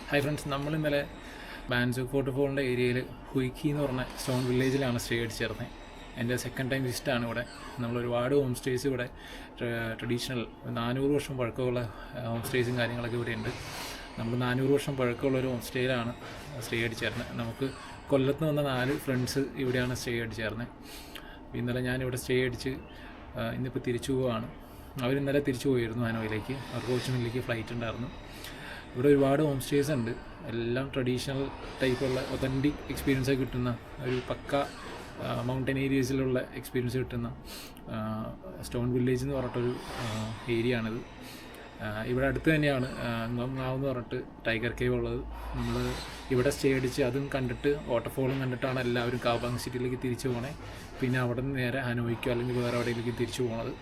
Hi friends, നമ്മൾ ഇന്നലെ ബാൻസൂക്ക് വാട്ടർഫോളിൻ്റെ ഏരിയയിൽ ഹുയ്ക്കി എന്ന് പറഞ്ഞ സ്റ്റോൺ വില്ലേജിലാണ് സ്റ്റേ അടിച്ചിരുന്നത്. എൻ്റെ സെക്കൻഡ് ടൈം വിസിറ്റാണ് ഇവിടെ. നമ്മൾ ഒരുപാട് ഹോം സ്റ്റേസ് ഇവിടെ ട്രഡീഷണൽ 400 വർഷം പഴക്കമുള്ള ഹോം സ്റ്റേസും കാര്യങ്ങളൊക്കെ ഇവിടെ ഉണ്ട്. നമ്മൾ 400 വർഷം പഴക്കമുള്ള ഒരു ഹോം സ്റ്റേയിലാണ് സ്റ്റേ അടിച്ചിരുന്നത്. നമുക്ക് കൊല്ലത്ത് വന്ന 4 ഫ്രണ്ട്സ് ഇവിടെയാണ് സ്റ്റേ അടിച്ചിരുന്നത്. ഇന്നലെ ഞാനിവിടെ സ്റ്റേ അടിച്ച് ഇന്നിപ്പോൾ തിരിച്ചു പോവുകയാണ്. അവരിന്നലെ തിരിച്ചു പോയിരുന്നു ഹനോയിലേക്ക്. അവർക്ക് കൊച്ചുമില്ലേക്ക് ഫ്ലൈറ്റ് ഉണ്ടായിരുന്നു. ഇവിടെ ഒരുപാട് ഹോം സ്റ്റേസ് ഉണ്ട്. എല്ലാം ട്രഡീഷണൽ ടൈപ്പുള്ള ഒതൻറ്റിക് എക്സ്പീരിയൻസ് കിട്ടുന്ന ഒരു പക്ക മൗണ്ടൻ ഏരിയസിലുള്ള എക്സ്പീരിയൻസ് കിട്ടുന്ന സ്റ്റോൺ വില്ലേജ് എന്ന് പറഞ്ഞിട്ടൊരു ഏരിയ ആണിത്. ഇവിടെ അടുത്ത് തന്നെയാണ് ങ്ങാവ് എന്ന് പറഞ്ഞിട്ട് ടൈഗർ കേവ് ഉള്ളത്. നമ്മൾ ഇവിടെ സ്റ്റേ അടിച്ച് അതും കണ്ടിട്ട് വാട്ടർഫോളും കണ്ടിട്ടാണ് എല്ലാവരും കാബാങ് സിറ്റിയിലേക്ക് തിരിച്ചു പോകണേ. പിന്നെ അവിടെ നിന്ന് നേരെ ഹനോയിക്കോ അല്ലെങ്കിൽ വേറെ എവിടെയിലേക്ക് തിരിച്ചു പോകുന്നത്.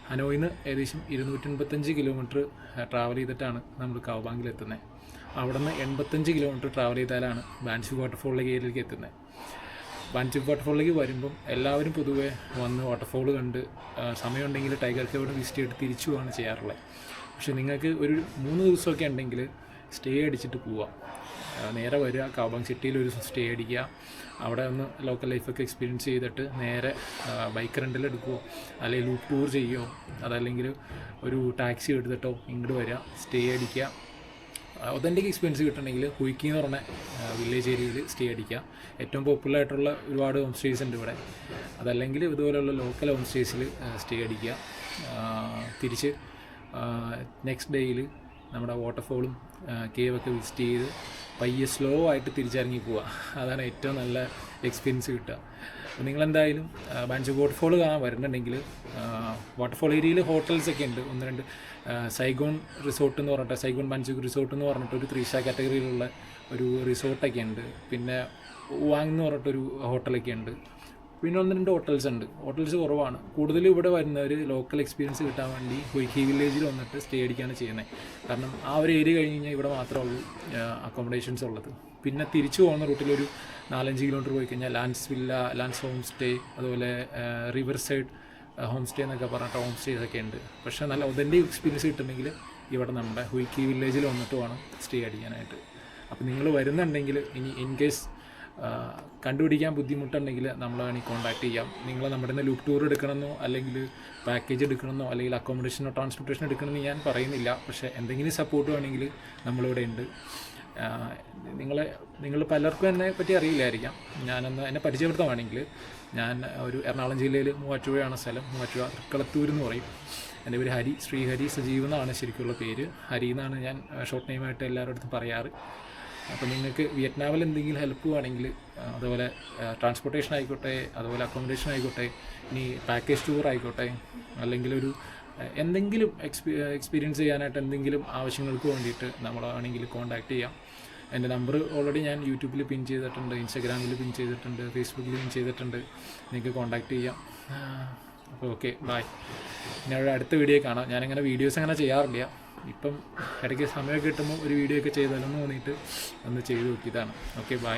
ഹനോയിൽ നിന്ന് ഏകദേശം 285 കിലോമീറ്റർ ട്രാവൽ ചെയ്തിട്ടാണ് നമ്മൾ കാബാങ്ങിൽ എത്തുന്നത്. അവിടെ നിന്ന് 85 കിലോമീറ്റർ ട്രാവൽ ചെയ്താലാണ് ബാൻസൂക്ക് വാട്ടർഫോളിലേക്ക് ഏരിയയിലേക്ക് എത്തുന്നത്. ബാൻസൂക്ക് വാട്ടർഫോളിലേക്ക് വരുമ്പം എല്ലാവരും പൊതുവെ വന്ന് വാട്ടർഫോൾ കണ്ട് സമയമുണ്ടെങ്കിൽ ടൈഗർ കേവ് വിസിറ്റ് ചെയ്തിട്ട് തിരിച്ചു പോവാണ് ചെയ്യാറുള്ളത്. പക്ഷേ നിങ്ങൾക്ക് ഒരു 3 ദിവസമൊക്കെ ഉണ്ടെങ്കിൽ സ്റ്റേ അടിച്ചിട്ട് പോവാം. നേരെ വരിക, കാബാങ് സിറ്റിയിൽ ഒരു സ്റ്റേ അടിക്കുക, അവിടെ ഒന്ന് ലോക്കൽ ലൈഫൊക്കെ എക്സ്പീരിയൻസ് ചെയ്തിട്ട് നേരെ ബൈക്ക് റെൻ്റിൽ എടുക്കുമോ അല്ലെങ്കിൽ ലൂപ്പ് ടൂർ ചെയ്യുമോ, അതല്ലെങ്കിൽ ഒരു ടാക്സി എടുത്തിട്ടോ ഇങ്ങോട്ട് വരിക, സ്റ്റേ അടിക്കുക. ഒതൻറ്റിക് എക്സ്പീരിയൻസ് കിട്ടണമെങ്കിൽ ഹുയ്ക്കി എന്ന് പറഞ്ഞ വില്ലേജ് ഏരിയയിൽ സ്റ്റേ അടിക്കുക. ഏറ്റവും പോപ്പുലർ ആയിട്ടുള്ള ഒരുപാട് ഹോം സ്റ്റേസ് ഉണ്ട് ഇവിടെ. അതല്ലെങ്കിൽ ഇതുപോലെയുള്ള ലോക്കൽ ഹോം സ്റ്റേസിൽ സ്റ്റേ അടിക്കുക. തിരിച്ച് നെക്സ്റ്റ് ഡേയിൽ നമ്മുടെ വാട്ടർഫോളും കേവൊക്കെ വിസിറ്റ് ചെയ്ത് പയ്യെ സ്ലോ ആയിട്ട് തിരിച്ചിറങ്ങി പോവുക. അതാണ് ഏറ്റവും നല്ല എക്സ്പീരിയൻസ് കിട്ടുക. അപ്പോൾ നിങ്ങളെന്തായാലും ബാൻസൂക്ക് വാട്ടർഫോൾ കാണാൻ വരുന്നുണ്ടെങ്കിൽ വാട്ടർഫോൾ ഏരിയയിൽ ഹോട്ടൽസൊക്കെ ഉണ്ട്. 1-2 സൈഗോൺ റിസോർട്ട് എന്ന് പറഞ്ഞിട്ട്, സൈഗോൺ ബാൻസൂക്ക് റിസോർട്ട് എന്ന് പറഞ്ഞിട്ട് ഒരു 3 സ്റ്റാർ കാറ്റഗറിയിലുള്ള ഒരു റിസോർട്ടൊക്കെ ഉണ്ട്. പിന്നെ വാങ് എന്ന് പറഞ്ഞിട്ടൊരു ഹോട്ടലൊക്കെ ഉണ്ട്. പിന്നെ 1-2 ഹോട്ടൽസ് ഉണ്ട്. ഹോട്ടൽസ് കുറവാണ്. കൂടുതലും ഇവിടെ വരുന്നവർ ലോക്കൽ എക്സ്പീരിയൻസ് കിട്ടാൻ വേണ്ടി ഹുയ്ക്കി വില്ലേജിൽ വന്നിട്ട് സ്റ്റേ അടിക്കുകയാണ് ചെയ്യുന്നത്. കാരണം ആ ഒരു ഏരിയ കഴിഞ്ഞ് കഴിഞ്ഞാൽ ഇവിടെ മാത്രമേ ഉള്ളൂ അക്കോമഡേഷൻസ് ഉള്ളത്. പിന്നെ തിരിച്ചു പോകുന്ന റൂട്ടിലൊരു 4-5 കിലോമീറ്റർ പോയി കഴിഞ്ഞാൽ lands villa, lands home stay, അതുപോലെ റിവർ സൈഡ് ഹോം സ്റ്റേ എന്നൊക്കെ പറഞ്ഞിട്ട് ഹോം സ്റ്റേസ് ഒക്കെ ഉണ്ട്. പക്ഷേ നല്ല ഒതൻറ്റിക് എക്സ്പീരിയൻസ് കിട്ടുന്നെങ്കിൽ ഇവിടെ നമ്മുടെ ഹുയ്ക്കി വില്ലേജിൽ വന്നിട്ട് വേണം സ്റ്റേ അടിക്കാനായിട്ട്. അപ്പോൾ നിങ്ങൾ വരുന്നുണ്ടെങ്കിൽ ഇനി ഇൻ കേസ് കണ്ടുപിടിക്കാൻ ബുദ്ധിമുട്ടുണ്ടെങ്കിൽ നമ്മളെ വേണമെങ്കിൽ കോൺടാക്ട് ചെയ്യാം. നിങ്ങൾ നമ്മുടെ നിന്ന് ലൂപ്പ് ടൂർ എടുക്കണമെന്നോ അല്ലെങ്കിൽ പാക്കേജ് എടുക്കണമെന്നോ അല്ലെങ്കിൽ അക്കോമഡേഷനോ ട്രാൻസ്പോർട്ടേഷൻ എടുക്കണമെന്ന് ഞാൻ പറയുന്നില്ല. പക്ഷേ എന്തെങ്കിലും സപ്പോർട്ട് വേണമെങ്കിൽ നമ്മളിവിടെ ഉണ്ട്. നിങ്ങൾ പലർക്കും എന്നെ പറ്റി അറിയില്ലായിരിക്കാം. ഞാനൊന്ന് എന്നെ പരിചയപ്പെടുത്തുകയാണെങ്കിൽ, ഞാൻ ഒരു എറണാകുളം ജില്ലയിൽ മൂവാറ്റുപുഴയാണ് സ്ഥലം. മൂവാറ്റുപുഴ തൃക്കളത്തൂർ എന്ന് പറയും. എൻ്റെ പേര് ഹരി, ശ്രീഹരി സജീവ് എന്നാണ് ശരിക്കുള്ള പേര്. ഹരി എന്നാണ് ഞാൻ ഷോർട്ട് നെയിമായിട്ട് എല്ലാവരുടെ അടുത്തും പറയാറ്. അപ്പോൾ നിങ്ങൾക്ക് വിയറ്റ്നാമിൽ എന്തെങ്കിലും ഹെൽപ്പ് വേണമെങ്കിൽ, അതുപോലെ ട്രാൻസ്പോർട്ടേഷൻ ആയിക്കോട്ടെ, അതുപോലെ അക്കോമഡേഷൻ ആയിക്കോട്ടെ, ഇനി പാക്കേജ് ടൂർ ആയിക്കോട്ടെ, അല്ലെങ്കിൽ ഒരു എന്തെങ്കിലും എക്സ്പീരിയൻസ് ചെയ്യാനായിട്ട് എന്തെങ്കിലും ആവശ്യങ്ങൾക്ക് വേണ്ടിയിട്ട് നമ്മളാണെങ്കിൽ കോൺടാക്ട് ചെയ്യാം. എൻ്റെ നമ്പർ ഓൾറെഡി ഞാൻ യൂട്യൂബിൽ പിൻ ചെയ്തിട്ടുണ്ട്, ഇൻസ്റ്റാഗ്രാമിൽ പിൻ ചെയ്തിട്ടുണ്ട്, ഫേസ്ബുക്കിൽ പിൻ ചെയ്തിട്ടുണ്ട്. നിങ്ങൾക്ക് കോൺടാക്ട് ചെയ്യാം. അപ്പോൾ ഓക്കെ, ബൈ. ഇനി അടുത്ത വീഡിയോ കാണാം. ഞാനിങ്ങനെ വീഡിയോസ് അങ്ങനെ ചെയ്യാറില്ല. ഇപ്പം ഇടയ്ക്ക് സമയമൊക്കെ കിട്ടുമ്പോൾ ഒരു വീഡിയോ ഒക്കെ ചെയ്താലെന്ന് തോന്നിയിട്ട് ഒന്ന് ചെയ്ത് നോക്കിയതാണ്. Okay, by.